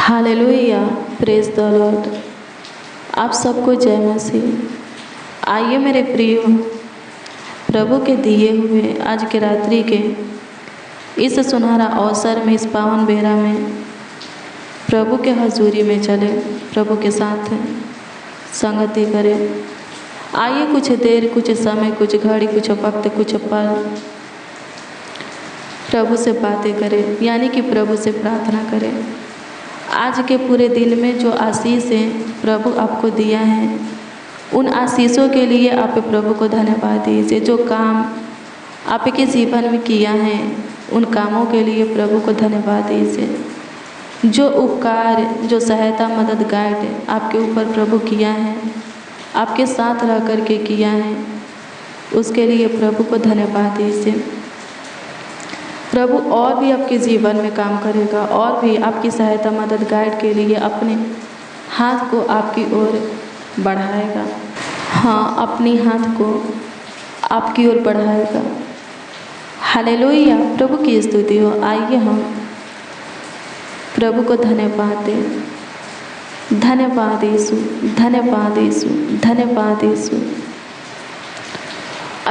Hallelujah, praise the Lord. आप सबको जय मसीह। आइए मेरे प्रियो, प्रभु के दिए हुए आज के रात्रि के इस सुनहरा अवसर में, इस पावन बेरा में प्रभु के हजूरी में चले, प्रभु के साथ संगति करें। आइए कुछ देर, कुछ समय, कुछ घड़ी, कुछ वक्त, कुछ पल प्रभु से बातें करें, यानी कि प्रभु से प्रार्थना करें। आज के पूरे दिन में जो आशीषें प्रभु आपको दिया है, उन आशीषों के लिए आप प्रभु को धन्यवाद दीजिए। जो काम आपके जीवन में किया है, उन कामों के लिए प्रभु को धन्यवाद दीजिए। जो उपकार, जो सहायता, मदद, गाइड आपके ऊपर प्रभु किया है, आपके साथ रह कर के किया है, उसके लिए प्रभु को धन्यवाद दीजिए। प्रभु और भी आपके जीवन में काम करेगा, और भी आपकी सहायता, मदद, गाइड के लिए अपने हाथ को आपकी ओर बढ़ाएगा। हाँ, अपनी हाथ को आपकी ओर बढ़ाएगा। हालेलुया, प्रभु की स्तुति हो। आइए हम प्रभु को धन्यवाद दें। धन्यवाद यीशु, धन्यवाद यीशु, धन्यवाद यीशु।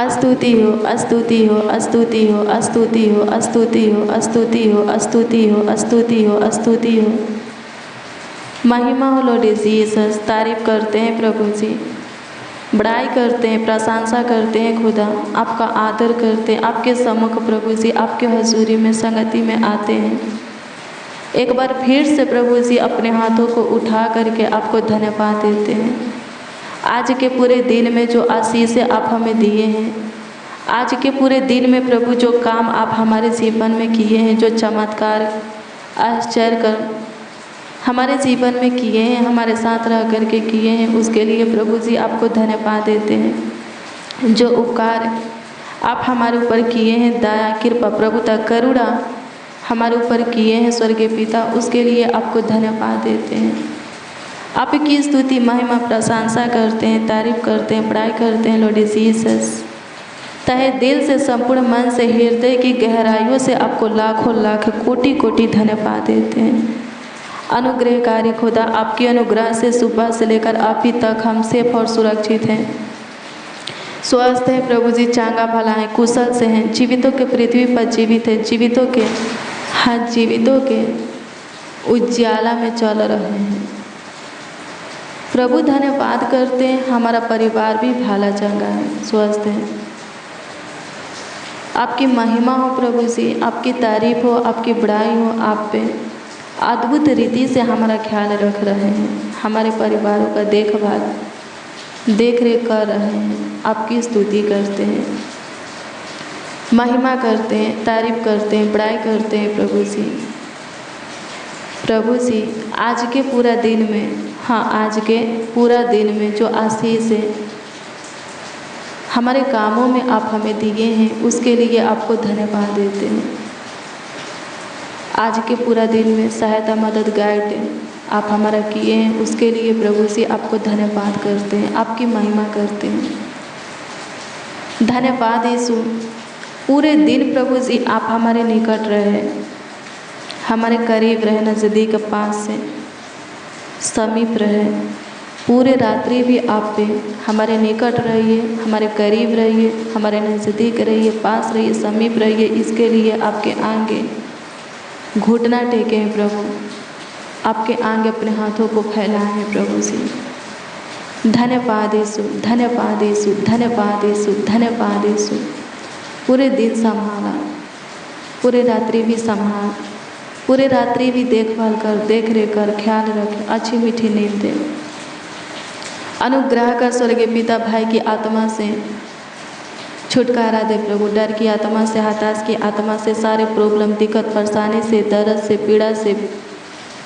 स्तुति हो, स्तुति हो, स्तुति हो, स्तुति हो, स्तुति हो, स्तुति हो, स्तुति हो, स्तुति हो, स्तुति हो। महिमा हो लॉर्ड जीसस। तारीफ करते हैं प्रभु जी, बड़ाई करते हैं, प्रशंसा करते हैं खुदा, आपका आदर करते हैं। आपके सम्मुख प्रभु जी, आपके हजूरी में, संगति में आते हैं। एक बार फिर से प्रभु जी अपने हाथों को उठा करके आपको धन्यवाद देते हैं। आज के पूरे दिन में जो आशीषें आप हमें दिए हैं, आज के पूरे दिन में प्रभु जो काम आप हमारे जीवन में किए हैं, जो चमत्कार, आश्चर्य कर हमारे जीवन में किए हैं, हमारे साथ रह करके किए हैं, उसके लिए प्रभु जी आपको धन्यवाद देते हैं। जो उपकार आप हमारे ऊपर किए हैं, दया, कृपा, प्रभुता, करुणा हमारे ऊपर किए हैं स्वर्गीय पिता, उसके लिए आपको धन्यवाद देते हैं। आपकी स्तुति, महिमा, प्रशंसा करते हैं, तारीफ करते हैं, बड़ाई करते हैं लॉर्ड जीसस। तहे दिल से, संपूर्ण मन से, हृदय की गहराइयों से आपको लाखों लाख, कोटि कोटि धन्यवाद देते हैं। अनुग्रहकारी खुदा, आपकी अनुग्रह से सुबह से लेकर अभी तक हम सेफ और सुरक्षित हैं, स्वस्थ हैं प्रभु जी, चांगा भला हैं, कुशल से हैं, जीवितों के पृथ्वी पर जीवित हैं, जीवितों के जीवितों के उज्ज्वला में चल रहे हैं। प्रभु धन्यवाद करते हैं, हमारा परिवार भी भला चंगा है, स्वस्थ है। आपकी महिमा हो प्रभु जी, आपकी तारीफ हो, आपकी बड़ाई हो। आप पे अद्भुत रीति से हमारा ख्याल रख रहे हैं, हमारे परिवारों का देखभाल, देख रेख कर रहे हैं। आपकी स्तुति करते हैं, महिमा करते हैं, तारीफ करते हैं, बड़ाई करते हैं प्रभु जी। प्रभु जी आज के पूरा दिन में, हाँ, आज के पूरा दिन में जो आशीष है हमारे कामों में आप हमें दिए हैं, उसके लिए आपको धन्यवाद देते हैं। आज के पूरा दिन में सहायता, मदद, गाइड आप हमारा किए हैं, उसके लिए प्रभु जी आपको धन्यवाद करते हैं, आपकी महिमा करते हैं। धन्यवाद यीशु। पूरे दिन प्रभु जी आप हमारे निकट रहे, हमारे करीब रहे, नज़दीक, पास से, समीप रहे। पूरे रात्रि भी आप पे हमारे निकट रहिए, हमारे करीब रहिए, हमारे नज़दीक रहिए, पास रहिए, समीप रहिए। इसके लिए आपके आगे घुटना टेके हैं प्रभु, आपके आगे अपने हाथों को फैलाए हैं प्रभु जी। धन्यवाद यीशु, धन्यवाद यीशु, धन्यवाद यीशु, धन्यवाद यीशु। पूरे दिन संभाला, पूरे रात्रि भी संभाल, पूरे रात्रि भी देखभाल कर, देख रेख कर, ख्याल रख, अच्छी मीठी नींद दे। अनुग्रह कर स्वर्गीय पिता, भाई की आत्मा से छुटकारा दे प्रभु, डर की आत्मा से, हताश की आत्मा से, सारे प्रॉब्लम, दिक्कत, परेशानी से, दर्द से, पीड़ा से,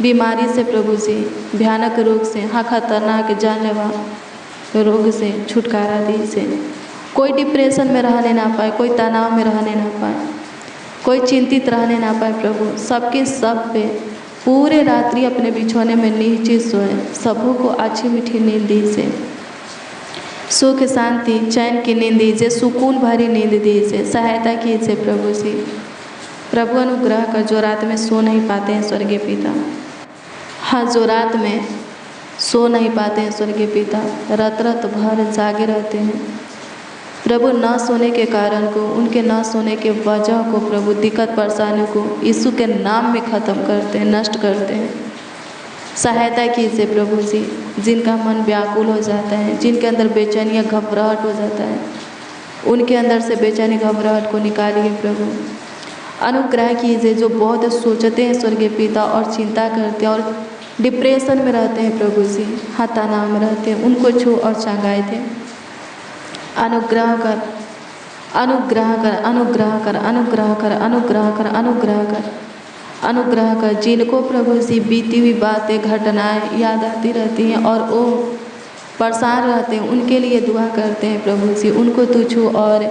बीमारी से प्रभु जी, भयानक रोग से, हाँ, खतरनाक जानलेवा रोग से छुटकारा दीजिए। कोई डिप्रेशन में रहने ना पाए, कोई तनाव में रहने ना पाए, कोई चिंतित रहने ना पाए प्रभु। सबके सब पे पूरे रात्रि अपने बिछौने में नीचे सोए, सबों को अच्छी मीठी नींद दीजिए, सुख, शांति, चैन की नींद दीजिए, सुकून भरी नींद दीजिए, सहायता कीजिए प्रभु जी। प्रभु अनुग्रह कर जो रात में सो नहीं पाते हैं स्वर्गीय पिता, हाँ, जो रात में सो नहीं पाते हैं स्वर्गीय पिता, रात रात भर जागे रहते हैं प्रभु, न सोने के कारण को, उनके न सोने के वजह को प्रभु, दिक्कत परेशानी को यीशु के नाम में ख़त्म करते हैं, नष्ट करते हैं। सहायता कीजिए प्रभु जी, जिनका मन व्याकुल हो जाता है, जिनके अंदर बेचैनी या घबराहट हो जाता है, उनके अंदर से बेचैनी घबराहट को निकालिए प्रभु। अनुग्रह कीजिए जो बहुत सोचते हैं स्वर्गीय पिता और चिंता करते हैं और डिप्रेशन में रहते हैं प्रभु जी, हाँ तनाव में रहते हैं, उनको छू और चंगाए थे। अनुग्रह कर, अनुग्रह कर, अनुग्रह कर, अनुग्रह कर, अनुग्रह कर, अनुग्रह कर, अनुग्रह कर। जिनको प्रभु जी बीती हुई बातें घटनाएं याद आती रहती हैं और वो परेशान रहते हैं, उनके लिए दुआ करते हैं प्रभु जी, उनको तू छू और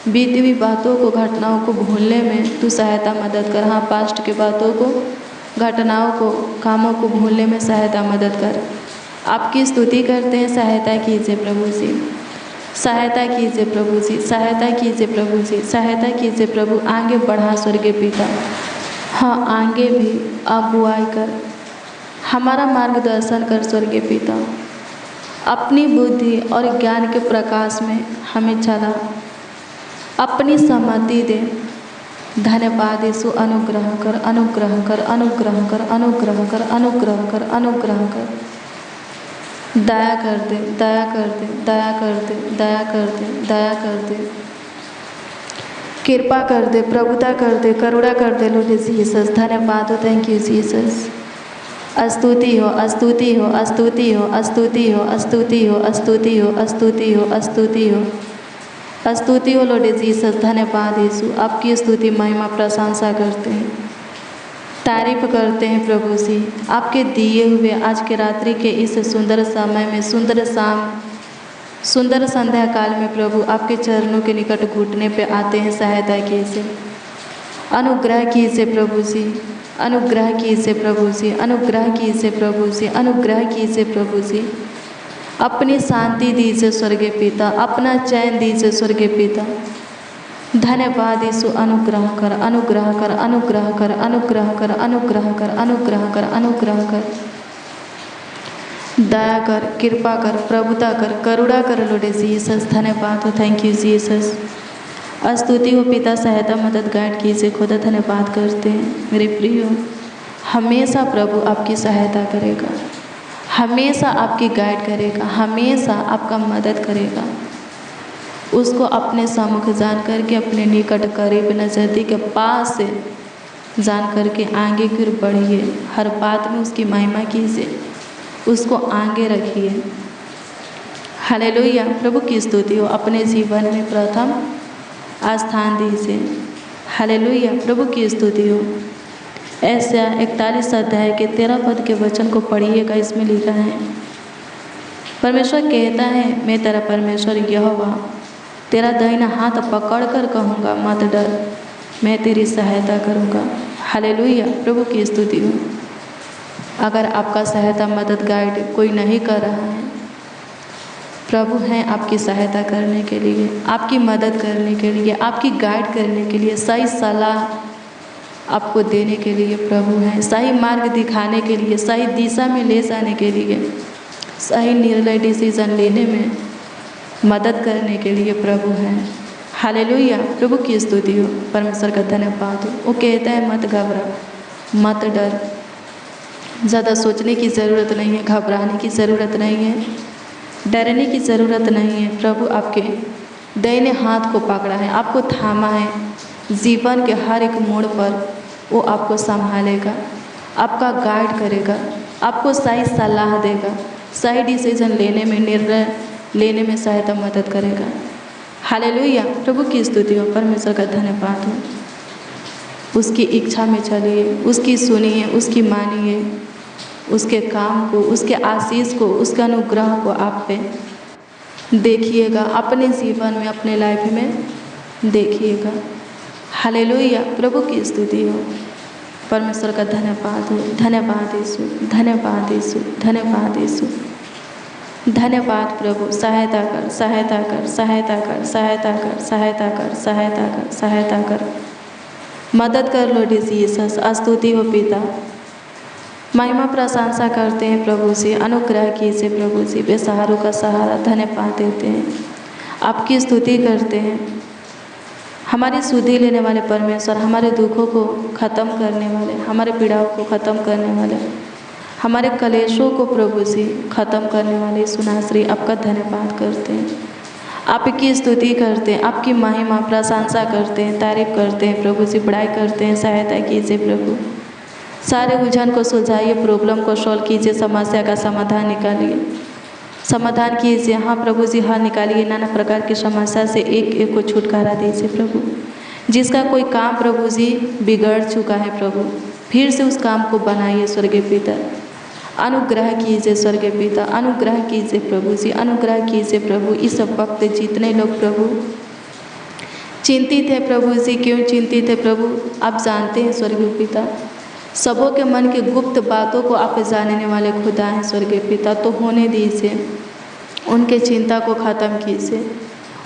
बीती हुई बातों को, घटनाओं को भूलने में तू सहायता मदद कर। हाँ, पास्ट के बातों को, घटनाओं को, कामों को भूलने में सहायता मदद कर। आपकी स्तुति करते हैं, सहायता कीजिए प्रभु जी, सहायता कीजिए प्रभु जी, सहायता कीजिए प्रभु जी, सहायता कीजिए प्रभु। आगे बढ़ा स्वर्गीय पिता, हाँ आगे भी अगुवाई कर, हमारा मार्गदर्शन कर स्वर्गीय पिता। अपनी बुद्धि और ज्ञान के प्रकाश में हमें चला, अपनी सहमति दे। धन्यवाद यीशु, अनुग्रह कर, अनुग्रह कर, अनुग्रह कर, अनुग्रह कर, अनुग्रह कर, अनुग्रह कर। दया कर दे, दया कर दे, दया कर दे, दया कर दे, दया कर दे, कृपा कर दे, प्रभुता कर दे, करुणा कर दे लॉर्ड जीसस। धन्यवाद हो, थैंक यू जीसस। स्तुति हो, स्तुति हो, स्तुति हो, स्तुति हो, स्तुति हो, स्तुति हो, स्तुति हो, स्तुति हो, स्तुति हो लॉर्ड जीसस। धन्यवाद यीशु, आपकी स्तुति महिमा प्रशंसा करते हैं, तारीफ करते हैं प्रभु जी। आपके दिए हुए आज के रात्रि के इस सुंदर समय में, सुंदर शाम, सुंदर संध्या काल में प्रभु आपके चरणों के निकट घुटने पे आते हैं। सहायता कीजिए, अनुग्रह कीजिए प्रभु जी, अनुग्रह कीजिए प्रभु जी, अनुग्रह कीजिए प्रभु जी, अनुग्रह कीजिए प्रभु जी। अपनी शांति दीजिए स्वर्गीय पिता, अपना चैन दीजिए स्वर्गीय पिता। धन्यवाद यीशु, अनुग्रह कर, अनुग्रह कर, अनुग्रह कर, अनुग्रह कर, अनुग्रह कर, अनुग्रह कर, अनुग्रह कर, दया कर, कृपा कर, प्रभुता कर, करुणा कर लॉर्ड जीसस। धन्यवाद हो, थैंक यू जीसस। स्तुति हो पिता, सहायता मदद गाइड कीजिए खुदा। धन्यवाद करते हैं मेरे प्रियो, हमेशा प्रभु आपकी सहायता करेगा, हमेशा आपकी गाइड करेगा, हमेशा आपका मदद करेगा। उसको अपने सम्मुख जान करके, अपने निकट करीब नज़दीक पास से जान करके आगे की ओर बढ़िए। हर बात में उसकी महिमा कीजिए, उसको आगे रखिए। हालेलुया, प्रभु की स्तुति हो। अपने जीवन में प्रथम स्थान दीजिए। हालेलुया, प्रभु की स्तुति हो। ऐसा 41 अध्याय के 13 पद के वचन को पढ़िएगा। इसमें लिखा है, परमेश्वर कहता है, मैं तेरा परमेश्वर यहोवा तेरा दाहिना हाथ पकड़ कर कहूँगा, मत डर, मैं तेरी सहायता करूँगा। हालेलुया, प्रभु की स्तुति हो। अगर आपका सहायता मदद गाइड कोई नहीं कर रहा है, प्रभु हैं आपकी सहायता करने के लिए, आपकी मदद करने के लिए, आपकी गाइड करने के लिए, सही सलाह आपको देने के लिए प्रभु हैं, सही मार्ग दिखाने के लिए, सही दिशा में ले जाने के लिए, सही निर्णय डिसीजन लेने में मदद करने के लिए प्रभु हैं। हालेलुया, प्रभु की स्तुति हो। परमेश्वर का धन्यवाद हो। वो कहता है, मत घबरा, मत डर, ज़्यादा सोचने की ज़रूरत नहीं है, घबराने की ज़रूरत नहीं है, डरने की ज़रूरत नहीं है। प्रभु आपके दाहिने हाथ को पकड़ा है, आपको थामा है। जीवन के हर एक मोड़ पर वो आपको संभालेगा, आपका गाइड करेगा, आपको सही सलाह देगा, सही डिसीजन लेने में, निर्णय लेने में सहायता मदद करेगा। हालेलुया, प्रभु की स्तुति हो। परमेश्वर का धन्यवाद हो। उसकी इच्छा में चलिए, उसकी सुनिए, उसकी मानिए, उसके काम को, उसके आशीष को, उसके अनुग्रह को आप पे देखिएगा, अपने जीवन में, अपने लाइफ में देखिएगा। हालेलुया, प्रभु की स्तुति हो। परमेश्वर का धन्यवाद हो। धन्यवाद यीशु, धन्यवाद यीशु, धन्यवाद यीशु, धन्यवाद प्रभु। सहायता कर, सहायता कर, सहायता कर, सहायता कर, सहायता कर, सहायता कर, सहायता कर, मदद कर लॉर्ड जीसस। स्तुति हो पिता, महिमा प्रशंसा करते हैं प्रभु जी, अनुग्रह कीजिए प्रभु जी, बेसहारों का सहारा धन्यवाद देते हैं, आपकी स्तुति करते हैं। हमारी सुधि लेने वाले परमेश्वर, हमारे दुखों को ख़त्म करने वाले, हमारे पीड़ाओं को ख़त्म करने वाले, हमारे कलेशों को प्रभु जी ख़त्म करने वाले सुनाश्री, आपका धन्यवाद करते हैं, आपकी स्तुति करते हैं, आपकी महिमा प्रशंसा करते हैं, तारीफ करते हैं प्रभु जी, बड़ाई करते हैं। सहायता कीजिए प्रभु, सारे उलझन को सुलझाइए, प्रॉब्लम को सॉल्व कीजिए, समस्या का समाधान निकालिए, समाधान कीजिए। हाँ प्रभु जी, हाँ निकालिए, नाना प्रकार की समस्या से एक एक को छुटकारा दीजिए प्रभु। जिसका कोई काम प्रभु जी बिगड़ चुका है प्रभु, फिर से उस काम को बनाइए स्वर्गीय पिता, अनुग्रह कीजिए स्वर्गीय पिता, अनुग्रह कीजिए प्रभु जी, अनुग्रह कीजिए प्रभु। इस वक्त जितने लोग प्रभु चिंतित है प्रभु जी, क्यों चिंतित है प्रभु, आप जानते हैं स्वर्गीय पिता, सबों के मन की गुप्त बातों को आप जानने वाले खुदा हैं स्वर्गीय पिता। तो होने दीजिए, उनके चिंता को ख़त्म कीजिए,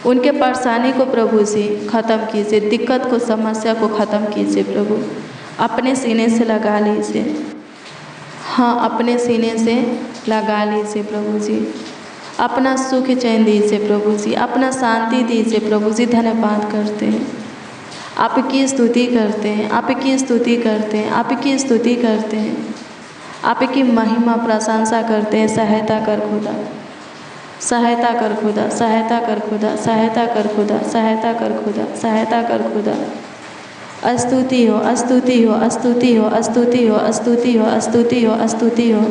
उनके परेशानी को प्रभु जी ख़त्म कीजिए, दिक्कत को समस्या को ख़त्म कीजिए प्रभु। अपने सीने से लगा लीजिए, हाँ अपने सीने से लगा लीजिए प्रभु जी, अपना सुख चैन दीजिए प्रभु जी, अपना शांति दीजिए प्रभु जी। धन्यवाद करते हैं, आपकी स्तुति करते हैं, आपकी स्तुति करते हैं, आपकी स्तुति करते हैं, आपकी महिमा प्रशंसा करते हैं। सहायता कर खुदा, सहायता कर खुदा, सहायता कर खुदा, सहायता कर खुदा, सहायता कर खुदा, सहायता कर खुदा। स्तुति हो, स्तुति हो, स्तुति हो, स्तुति हो, स्तुति हो, स्तुति हो, स्तुति हो।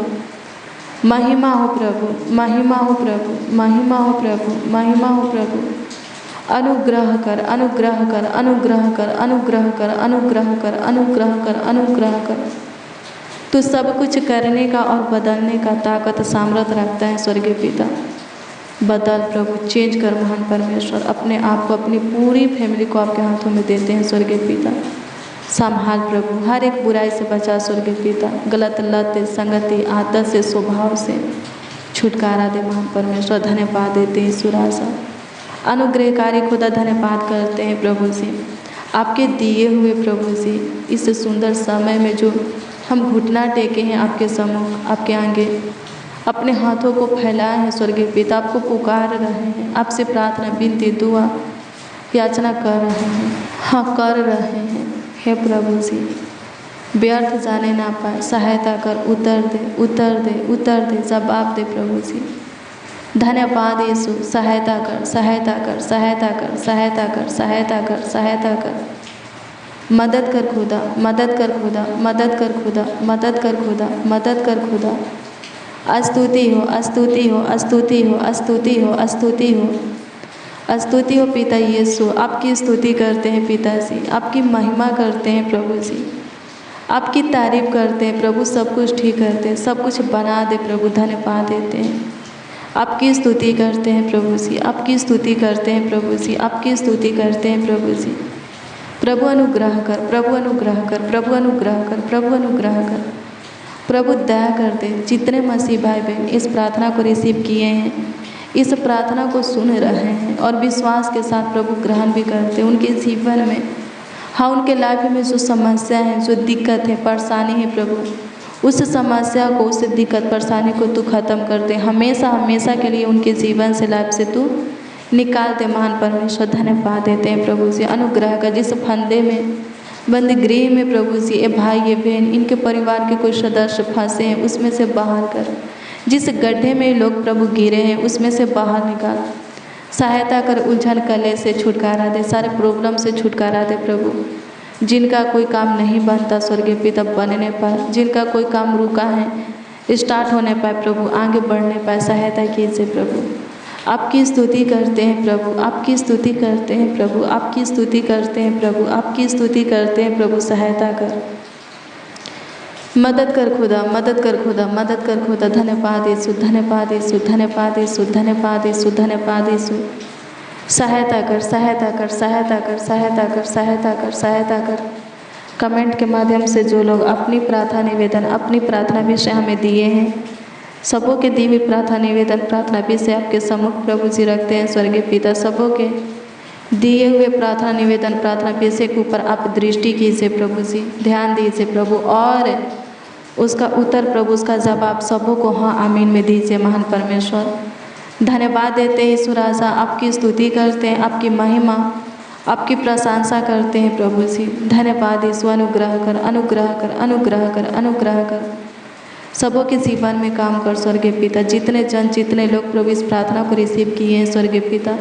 महिमा हो प्रभु, महिमा हो प्रभु, महिमा हो प्रभु, महिमा हो प्रभु। अनुग्रह कर, अनुग्रह कर, अनुग्रह कर, अनुग्रह कर, अनुग्रह कर, अनुग्रह कर, अनुग्रह कर। तू सब कुछ करने का और बदलने का ताकत सामर्थ रखता है स्वर्गीय पिता। बदल प्रभु, चेंज कर महान परमेश्वर। अपने आप को, अपनी पूरी फैमिली को आपके हाथों में देते हैं स्वर्गीय पिता। संभाल प्रभु, हर एक बुराई से बचा स्वर्गीय पिता, गलत लत संगति आदत से स्वभाव से छुटकारा दे महान परमेश्वर। धन्यवाद देते हैं सुरासा अनुग्रहकारी खुदा, धन्यवाद करते हैं प्रभु जी, आपके दिए हुए प्रभु जी इस सुंदर समय में जो हम घुटना टेके हैं आपके सम्मुख, आपके आगे अपने हाथों को फैलाए हैं स्वर्गीय पिता, आपको पुकार रहे हैं, आपसे प्रार्थना विनती दुआ याचना कर रहे हैं, हाँ कर रहे हैं। हे प्रभु जी, व्यर्थ जाने ना पाए, सहायता कर, उतर दे, उतर दे, उतर दे, जवाब दे प्रभु जी। धन्यवाद यीशु, सहायता कर, सहायता कर, सहायता कर, सहायता कर, सहायता कर, सहायता कर। मदद कर खुदा, मदद कर खुदा, मदद कर खुदा, मदद कर खुदा, मदद कर खुदा। स्तुति हो, स्तुति हो, स्तुति हो, स्तुति हो, स्तुति हो, स्तुति हो पिता यीशु। आपकी स्तुति करते हैं पिता जी, आपकी महिमा करते हैं प्रभु जी, आपकी तारीफ करते हैं प्रभु। सब कुछ ठीक करते हैं, सब कुछ बना दे प्रभु, धन्यवाद देते हैं। आपकी स्तुति करते हैं प्रभु जी, आपकी स्तुति करते हैं प्रभु जी, आपकी स्तुति करते हैं प्रभु जी। प्रभु अनुग्रह कर, प्रभु अनुग्रह कर, प्रभु अनुग्रह कर, प्रभु अनुग्रह कर, प्रभु दया कर दे। जितने मसीह भाई बहन इस प्रार्थना को रिसीव किए हैं, इस प्रार्थना को सुन रहे हैं और विश्वास के साथ प्रभु ग्रहण भी करते हैं, उनके जीवन में, हाँ उनके लाइफ में जो समस्या है, जो दिक्कत है, परेशानी है प्रभु, उस समस्या को, उस दिक्कत परेशानी को तू ख़त्म कर दे, हमेशा हमेशा के लिए उनके जीवन से लाइफ से तू निकाल दे महान परमेश्वर। धन्यवाद देते हैं प्रभु जी। अनुग्रह का जिस फंदे में, बंद गृह में प्रभु जी ये भाई ये बहन, इनके परिवार के कोई सदस्य फंसे हैं, उसमें से बाहर कर। जिस गड्ढे में लोग प्रभु गिरे हैं उसमें से बाहर निकाल, सहायता कर, उलझन कले से छुटकारा दे, सारे प्रॉब्लम से छुटकारा दे प्रभु। जिनका कोई काम नहीं बनता स्वर्गीय पिता बनने पाए, जिनका कोई काम रुका है स्टार्ट होने पाए प्रभु, आगे बढ़ने पाए, सहायता कीजिए प्रभु। आपकी स्तुति करते हैं प्रभु, आपकी स्तुति करते हैं प्रभु, आपकी स्तुति करते हैं प्रभु, आपकी स्तुति करते हैं प्रभु। सहायता कर, मदद कर खुदा, मदद कर खुदा, मदद कर खुदा। धन्यवाद यीशु, धन्यवाद यीशु, धन्यवाद यीशु, धन्यवाद यीशु, धन्यवाद यीशु। सहायता कर, सहायता कर, सहायता कर, सहायता कर, सहायता कर, सहायता कर। कमेंट के माध्यम से जो लोग अपनी प्रार्थना निवेदन, अपनी प्रार्थना विषय हमें दिए हैं, सबों के दी हुई प्रार्थना निवेदन, प्रार्थना विषय आपके सम्मुख प्रभु जी रखते हैं स्वर्गीय पिता। सबों के दिए हुए प्रार्थना निवेदन, प्रार्थना विषय के ऊपर आप दृष्टि कीजिए प्रभु जी, ध्यान दीजिए प्रभु, और उसका उत्तर प्रभु, उसका जवाब सबों को हाँ आमीन में दीजिए महान परमेश्वर। धन्यवाद देते हैं ईश्वर राजा, आपकी स्तुति करते हैं, आपकी महिमा, आपकी प्रशंसा करते हैं प्रभु जी। धन्यवाद ईश्वर, अनुग्रह कर, अनुग्रह कर, अनुग्रह कर, अनुग्रह कर, सबों के जीवन में काम कर स्वर्गीय पिता। जितने जन, जितने लोग प्रभु इस प्रार्थना को रिसीव किए हैं स्वर्गीय पिता,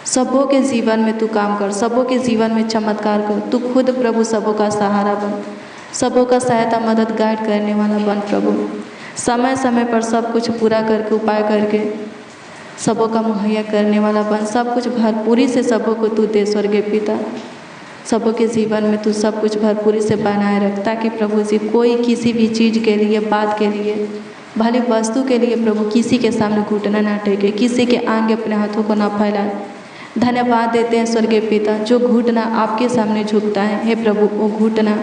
सबों के जीवन में तू काम कर, सबों के जीवन में चमत्कार कर। तू खुद प्रभु सबों का सहारा बन, सबों का सहायता मदद गाइड करने वाला बन प्रभु। समय समय पर सब कुछ पूरा करके, उपाय करके सबों का मुहैया करने वाला बन। सब कुछ भरपूरी से सबों को तू दे स्वर्गीय पिता। सबों के जीवन में तू सब कुछ भरपूरी से बनाए रख, ताकि प्रभु जी कोई किसी भी चीज़ के लिए, बात के लिए, भली वस्तु के लिए प्रभु किसी के सामने घुटना ना टेके, किसी के आगे अपने हाथों को ना फैलाए। धन्यवाद देते हैं स्वर्गीय पिता, जो घुटना आपके सामने झुकता है हे प्रभु, वो घुटना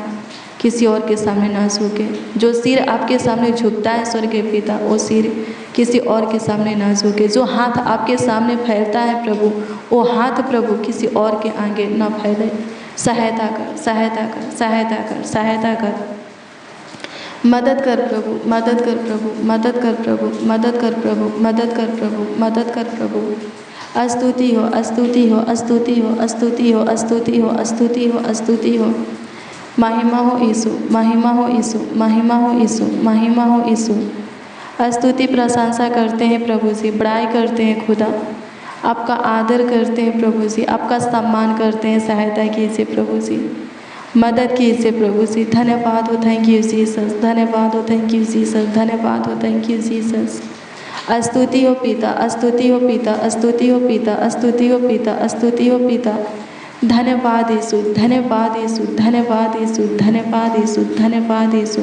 किसी और के सामने ना झुके। जो सिर आपके सामने झुकता है स्वर्गीय पिता, वो सिर किसी और के सामने ना झुके। जो हाथ आपके सामने फैलता है प्रभु, वो हाथ प्रभु किसी और के आगे ना फैले। सहायता कर, सहायता कर, सहायता कर, सहायता कर, मदद कर प्रभु, मदद कर प्रभु, मदद कर प्रभु, मदद कर प्रभु, मदद कर प्रभु, मदद कर प्रभु। स्तुति हो, स्तुति हो, स्तुति हो, स्तुति हो, स्तुति हो, स्तुति हो, स्तुति हो। महिमा हो यीशु, महिमा हो यीशु, महिमा हो यीशु, महिमा हो यीशु। स्तुति प्रशंसा करते हैं प्रभु जी, बड़ाई करते हैं खुदा, आपका आदर करते हैं प्रभु जी, आपका सम्मान करते हैं। सहायता कीजिए प्रभु जी, मदद कीजिए प्रभु जी। धन्यवाद हो, थैंक यू जीसस, धन्यवाद हो, थैंक यू जीसस, धन्यवाद हो, थैंक यू जीसस। स्तुति हो पिता, स्तुति हो पिता, स्तुति हो पिता, स्तुति हो पिता, स्तुति हो पिता। धन्यवाद यीशु, धन्यवाद यीशु, धन्यवाद यीशु, धन्यवाद यीशु, धन्यवाद यीशु।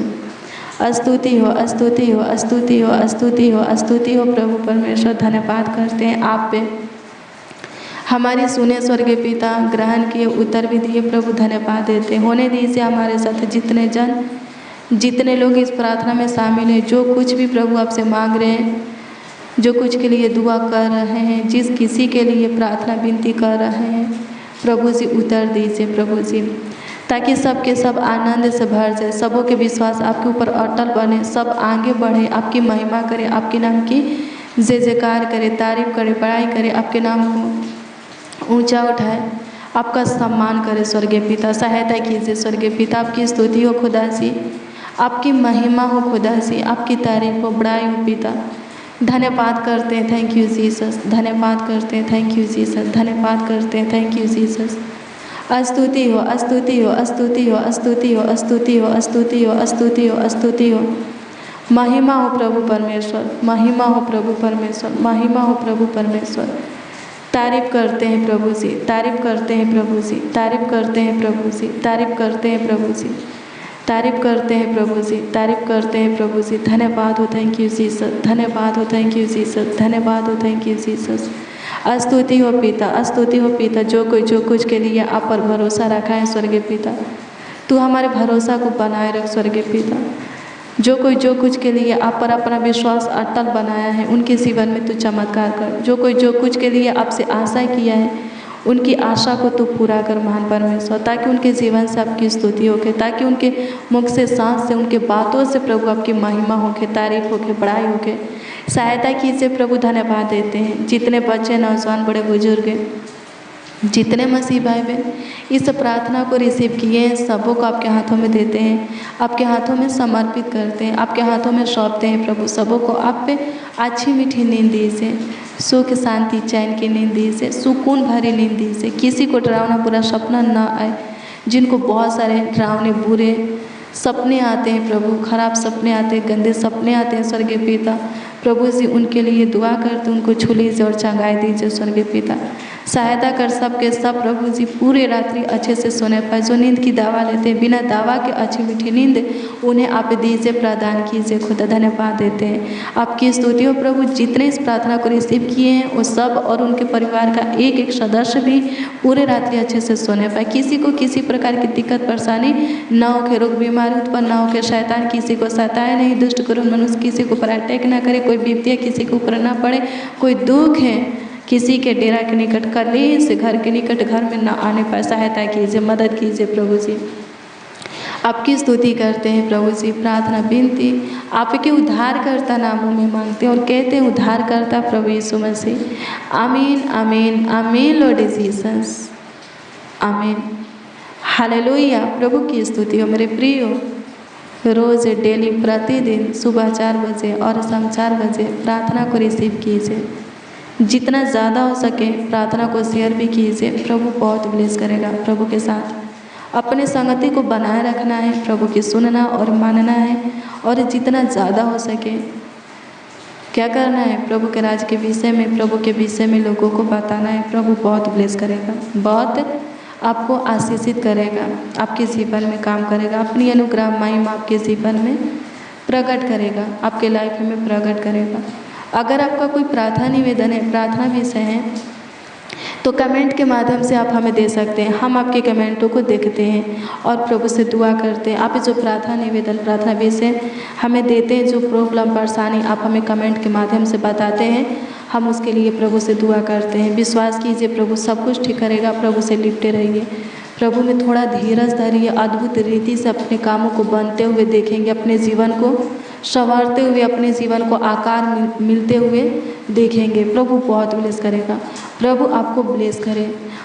स्तुति हो, स्तुति हो, स्तुति हो, स्तुति हो, स्तुति हो प्रभु परमेश्वर। धन्यवाद करते हैं आप पे, हमारी सुने स्वर्गीय पिता, ग्रहण किए, उत्तर भी दिए प्रभु। धन्यवाद देते हैं। होने दीजिए हमारे साथ जितने जन, जितने लोग इस प्रार्थना में शामिल हैं, जो कुछ भी प्रभु आपसे मांग रहे हैं, जो कुछ के लिए दुआ कर रहे हैं, जिस किसी के लिए प्रार्थना विनती कर रहे हैं प्रभु जी, उत्तर दीजिए प्रभु जी, ताकि सब के सब आनंद से भर जाए। सबों के विश्वास आपके ऊपर अटल बने, सब आगे बढ़े, आपकी महिमा करे, आपके नाम की जय जयकार करे, तारीफ करे, बड़ाई करे, आपके नाम को ऊंचा उठाए, आपका सम्मान करे स्वर्गीय पिता। सहायता कीजिए स्वर्गीय पिता, आपकी स्तुति हो खुदा जी, आपकी महिमा हो खुदा जी, आपकी तारीफ हो, बड़ाई हो पिता। धन्यवाद करते हैं, थैंक यू जीसस, धन्यवाद करते हैं, थैंक यू जीसस, धन्यवाद करते हैं, थैंक यू जीसस। स्तुति हो, स्तुति हो, स्तुति हो, स्तुति हो, स्तुति हो, स्तुति हो, स्तुति हो, स्तुति हो। महिमा हो प्रभु परमेश्वर, महिमा हो प्रभु परमेश्वर, महिमा हो प्रभु परमेश्वर। तारीफ करते हैं प्रभु जी, तारीफ करते हैं प्रभु जी, तारीफ करते हैं प्रभु जी, तारीफ करते हैं प्रभु जी, तारीफ करते हैं प्रभु जी, तारीफ करते हैं प्रभु जी। धन्यवाद हो, थैंक यू जीसस, धन्यवाद हो, थैंक यू जीसस, धन्यवाद हो, थैंक यू जीसस। स्तुति हो पिता, स्तुति हो पिता, जो कोई जो कुछ के लिए आप पर भरोसा रखा है स्वर्गीय पिता, तू हमारे भरोसा को बनाए रख स्वर्गीय पिता। जो कोई जो कुछ के लिए आप पर अपना विश्वास अटल बनाया है, उनके जीवन में तू चमत्कार कर। जो कोई जो कुछ के लिए आपसे आशा किया है, उनकी आशा को तू पूरा कर महान परमेश्वर, ताकि उनके जीवन से आपकी स्तुति होके, ताकि उनके मुख से, सांस से, उनके बातों से प्रभु आपकी महिमा होके, तारीफ होके, बड़ाई होके। सहायता कीजिए प्रभु। धन्यवाद देते हैं जितने बच्चे, नौजवान, बड़े बुजुर्ग, जितने मसीह भाई बहन इस प्रार्थना को रिसीव किए हैं, सबों को आपके हाथों में देते हैं, आपके हाथों में समर्पित करते हैं, आपके हाथों में सौंपते हैं प्रभु। सबों को आप पे अच्छी मीठी नींद दीजिए, सुख शांति चैन की नींद दीजिए, सुकून भरी नींद दीजिए। किसी को डरावना बुरा सपना ना आए, जिनको बहुत सारे डरावने बुरे सपने आते हैं प्रभु, खराब सपने आते हैं, गंदे सपने आते हैं स्वर्गीय पिता, प्रभु जी उनके लिए दुआ करते, उनको छू लीजिए और चंगाई दीजिए स्वर्गीय पिता। सहायता कर सबके सब प्रभु जी पूरे रात्रि अच्छे से सोने पाए। जो नींद की दवा लेते हैं, बिना दवा के अच्छी मीठी नींद उन्हें आप दीजिए, प्रदान कीजिए खुदा। धन्यवाद देते हैं, आपकी स्तुति हो प्रभु। जितने इस प्रार्थना को रिसीव किए हैं वो सब और उनके परिवार का एक एक सदस्य भी पूरे रात्रि अच्छे से सोने पाए। किसी को किसी प्रकार की दिक्कत परेशानी ना हो के, रोग बीमारी उत्पन्न ना हो के, शैतान किसी को सताए नहीं, दुष्ट करुण मनुष्य किसी के ऊपर अटैक ना करे, कोई विपत्तियाँ किसी के ऊपर ना पड़े, कोई दुख है किसी के डेरा के निकट, कलेश घर के निकट घर में ना आने पाए। सहायता कीजिए, मदद कीजिए प्रभु जी। आपकी स्तुति करते हैं प्रभु जी। प्रार्थना विनती आपके उद्धारकर्ता नामों में मांगते हैं और कहते हैं उद्धारकर्ता प्रभु यीशु मसीह। आमीन आमीन आमीन लॉर्ड जीसस, आमीन। हालेलुया। प्रभु की स्तुति हो मेरे प्रियो। रोज़ डेली प्रतिदिन सुबह 4 बजे और शाम 4 बजे प्रार्थना को रिसीव कीजिए। जितना ज़्यादा हो सके प्रार्थना को शेयर भी कीजिए। प्रभु बहुत ब्लेस करेगा। प्रभु के साथ अपने संगति को बनाए रखना है, प्रभु की सुनना और मानना है, और जितना ज़्यादा हो सके क्या करना है, प्रभु के राज के विषय में, प्रभु के विषय में लोगों को बताना है। प्रभु बहुत ब्लेस करेगा, बहुत आपको आशीषित करेगा, आपके जीवन में काम करेगा, अपनी अनुग्रह महिमा आपके जीवन में प्रकट करेगा, आपके लाइफ में प्रकट करेगा। अगर आपका कोई प्रार्थना निवेदन है, प्रार्थना विषय है, तो कमेंट के माध्यम से आप हमें दे सकते हैं। हम आपके कमेंटों को देखते हैं और प्रभु से दुआ करते हैं। आप जो प्रार्थना निवेदन, प्रार्थना विषय हमें देते हैं, जो प्रॉब्लम परेशानी आप हमें कमेंट के माध्यम से बताते हैं, हम उसके लिए प्रभु से दुआ करते हैं। विश्वास कीजिए प्रभु सब कुछ ठीक करेगा। प्रभु से लिपटे रहिए, प्रभु में थोड़ा धीरज धरिए। अद्भुत रीति से अपने कामों को बनते हुए देखेंगे, अपने जीवन को संवारते हुए, अपने जीवन को आकार मिलते हुए देखेंगे। प्रभु बहुत ब्लेस करेगा। प्रभु आपको ब्लेस करे,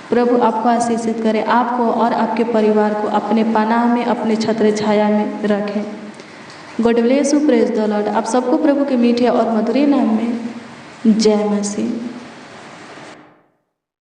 प्रभु आपको आशीषित करे, आपको और आपके परिवार को अपने पनाह में, अपने छत्र छाया में रखें। God bless you, praise the Lord. आप सबको प्रभु के मीठे और मधुर नाम में जय मसीह।